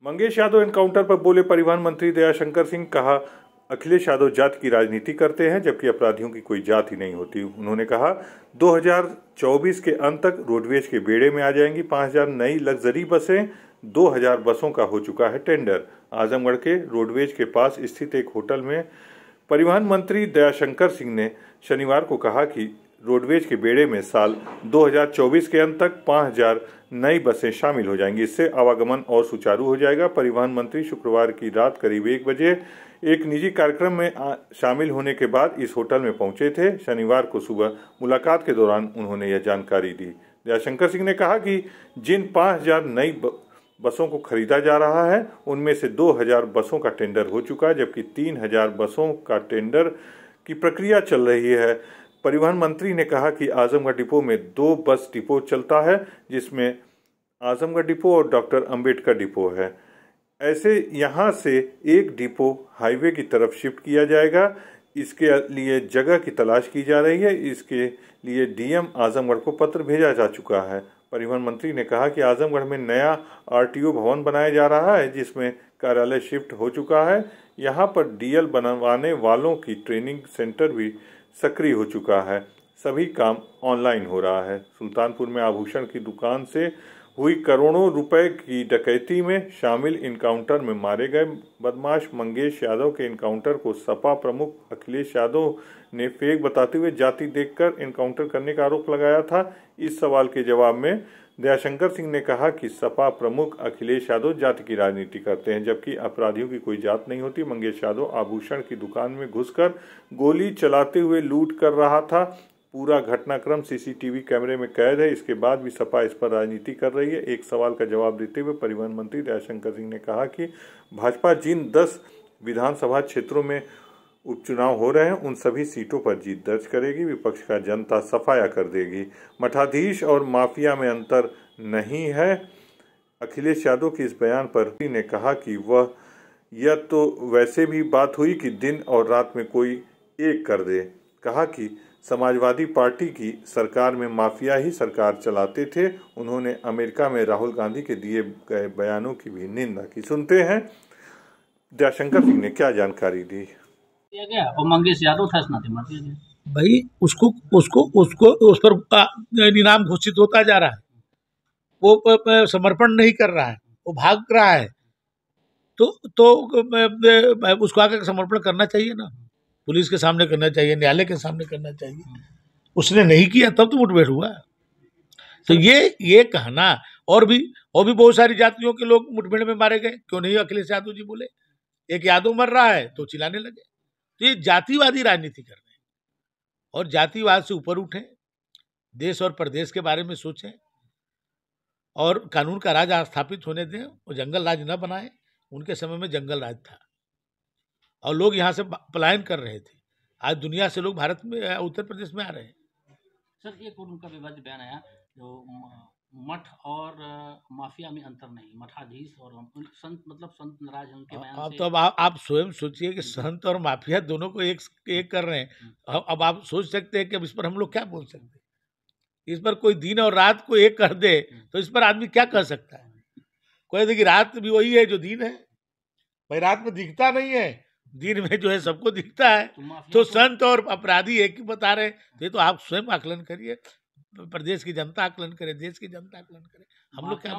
Mangesh Yadav encounter पर बोले परिवहन मंत्री दयाशंकर सिंह। कहा, अखिलेश यादव जात की राजनीति करते हैं जबकि अपराधियों की कोई जात ही नहीं होती। उन्होंने कहा 2024 के अंत तक रोडवेज के बेड़े में आ जाएंगी 5000 नई लग्जरी बसें। 2000 बसों का हो चुका है टेंडर। आजमगढ़ के रोडवेज के पास स्थित एक होटल में परिवहन मंत्री दयाशंकर सिंह ने शनिवार को कहा कि रोडवेज के बेड़े में साल 2024 के अंत तक 5000 नई बसें शामिल हो जाएंगी। इससे आवागमन और सुचारू हो जाएगा। परिवहन मंत्री शुक्रवार की रात करीब 1 बजे एक निजी कार्यक्रम में शामिल होने के बाद इस होटल में पहुंचे थे। शनिवार को सुबह मुलाकात के दौरान उन्होंने यह जानकारी दी। दयाशंकर सिंह ने कहा कि जिन 5000 नई बसों को खरीदा जा रहा है उनमें से 2000 बसों का टेंडर हो चुका है जबकि 3000 बसों का टेंडर की प्रक्रिया चल रही है। परिवहन मंत्री ने कहा कि आजमगढ़ डिपो में 2 बस डिपो चलता है जिसमें आजमगढ़ डिपो और डॉक्टर अंबेडकर डिपो है। ऐसे यहां से एक डिपो हाईवे की तरफ शिफ्ट किया जाएगा। इसके लिए जगह की तलाश की जा रही है। इसके लिए डीएम आजमगढ़ को पत्र भेजा जा चुका है। परिवहन मंत्री ने कहा कि आजमगढ़ में नया आरटीओ भवन बनाया जा रहा है जिसमें कार्यालय शिफ्ट हो चुका है। यहां पर डीएल बनवाने वालों की ट्रेनिंग सेंटर भी सक्रिय हो चुका है। सभी काम ऑनलाइन हो रहा है। सुल्तानपुर में आभूषण की दुकान से हुई करोड़ों रुपए की डकैती में शामिल इनकाउंटर में मारे गए बदमाश मंगेश यादव के इनकाउंटर को सपा प्रमुख अखिलेश यादव ने फेक बताते हुए जाति देखकर इनकाउंटर करने का आरोप लगाया था। इस सवाल के जवाब में दयाशंकर सिंह ने कहा कि सपा प्रमुख अखिलेश यादव जाति की राजनीति करते हैं जबकि अपराधियों की कोई जात नहीं होती। मंगेश यादव आभूषण की दुकान में घुसकर गोली चलाते हुए लूट कर रहा था। पूरा घटनाक्रम सीसीटीवी कैमरे में कैद है। इसके बाद भी सपा इस पर राजनीति कर रही है। एक सवाल का जवाब देते हुए परिवहन मंत्री दयाशंकर सिंह ने कहा कि भाजपा जिन 10 विधानसभा क्षेत्रों में उपचुनाव हो रहे हैं उन सभी सीटों पर जीत दर्ज करेगी। विपक्ष का जनता सफाया कर देगी। मठाधीश और माफिया में अंतर नहीं है। अखिलेश यादव के इस बयान पर ने कहा कि यह तो वैसे भी बात हुई कि दिन और रात में कोई एक कर दे। कहा कि समाजवादी पार्टी की सरकार में माफिया ही सरकार चलाते थे। उन्होंने अमेरिका में राहुल गांधी के दिए गए बयानों की भी निंदा की। सुनते हैं दयाशंकर सिंह ने क्या जानकारी दी। और मंगेश यादव था भाई उसको उस पर इनाम घोषित होता जा रहा है। वो समर्पण नहीं कर रहा है, वो भाग रहा है। तो उसको आकर समर्पण करना चाहिए ना, पुलिस के सामने करना चाहिए, न्यायालय के सामने करना चाहिए। उसने नहीं किया तब तो मुठभेड़ हुआ। तो ये कहना और भी बहुत सारी जातियों के लोग मुठभेड़ में मारे गए, क्यों नहीं अखिलेश यादव जी बोले? एक यादव मर रहा है तो चिल्लाने लगे। तो ये जातिवादी राजनीति कर रहे हैं और जातिवाद से ऊपर उठें, देश और प्रदेश के बारे में सोचें और कानून का राज स्थापित होने दें। वो जंगल राज न बनाएं। उनके समय में जंगल राज था और लोग यहाँ से पलायन कर रहे थे। आज दुनिया से लोग भारत में, उत्तर प्रदेश में आ रहे हैं। सर, एक और उनका विवादित बयान आया जो मठ और माफिया में अंतर नहीं, मठाधीश और संत, मतलब संत नाराज हैं उनके बयान से। तो अब आप स्वयं सोचिए कि संत और माफिया दोनों को एक कर रहे हैं। अब आप सोच सकते हैं कि अब इस पर हम लोग क्या बोल सकते हैं? इस पर कोई दिन और रात को एक कर दे तो इस पर आदमी क्या कर सकता है? कोई देखिए रात भी वही है जो दिन है। भाई रात में दिखता नहीं है, दिन में जो है सबको दिखता है। तो संत और अपराधी एक ही बता रहे हैं। तो ये तो आप स्वयं आकलन करिए, प्रदेश की जनता आकलन करे, देश की जनता आकलन करे। हम लोग क्या